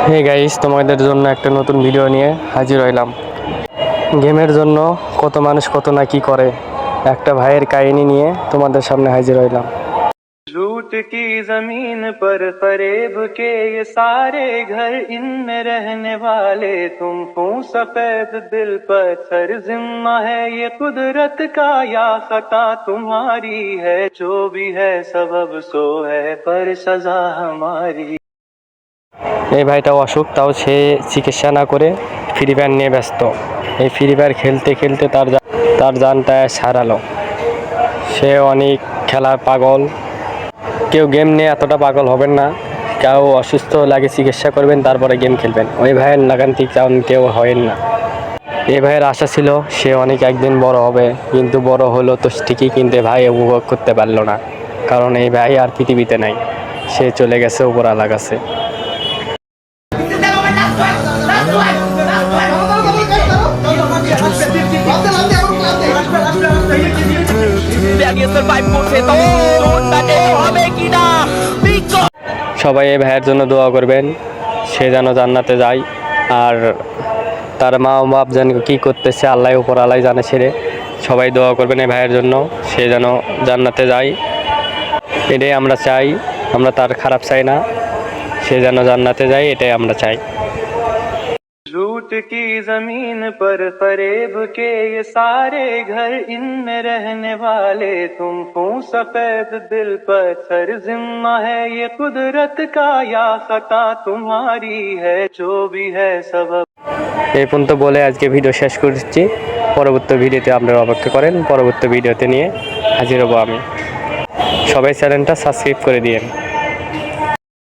Hey guys, তোমাদের জন্য একটা নতুন ভিডিও নিয়ে হাজির হইলাম। গেমের জন্য কত মানুষ কত না কি করে, একটা ভাইয়ের কাহিনী নিয়ে তোমাদের সামনে হাজির হইলাম। झूठ की जमीन पर फरेब के ये सारे घर इनमें रहने वाले तुम हो सफेद दिल पत्थर जिम्मा है ये कुदरत का या खता तुम्हारी है जो भी है सबब सो है पर सजा हमारी। এই ভাইটা অসুখ, তাও সে চিকিৎসা না করে ফ্রি ফায়ার নিয়ে ব্যস্ত। এই ফ্রি ফায়ার খেলতে খেলতে তার জানটা হারালো। সে অনেক খেলার পাগল। কেউ গেম নিয়ে এতটা পাগল হবেন না, কেউ অসুস্থ লাগে চিকিৎসা করবেন তারপরে গেম খেলবেন। ওই ভাইয়ের লাগান্তিক তেমন কেউ হবেন না। এই ভাইয়ের আশা ছিল সে অনেক একদিন বড় হবে, কিন্তু বড় হলো তো ঠিকই, কিন্তু ভাই উপভোগ করতে পারলো না, কারণ এই ভাই আর পৃথিবীতে নাই। সে চলে গেছে উপরওয়ালার কাছে। সবাই এই ভাইয়ের জন্য দোয়া করবেন, সে যেন জান্নাতে যায়। আর তার মা ও বাপ যেন কী করতেছে আল্লাহ উপর আল্লাহ জানে। ছেড়ে সবাই দোয়া করবেন এই ভাইয়ের জন্য, সে যেন জান্নাতে যায়। এটাই আমরা চাই, আমরা তার খারাপ চাই না, সে যেন জান্নাতে যায়, এটাই আমরা চাই। झूठ की जमीन पर फरेब के ये सारे घर इनमें रहने वाले तुम हो सफेद दिल पत्थर जिम्मा है ये कुदरत का या खता तुम्हारी है जो भी है सबब। এই পর্যন্ত বলে আজকে ভিডিও শেষ করছি। পরবর্তী ভিডিওতে আপনারা অপেক্ষা করেন, পরবর্তী ভিডিওতে নিয়ে হাজির হব আমি। সবাই চ্যানেলটা সাবস্ক্রাইব করে দিয়েন।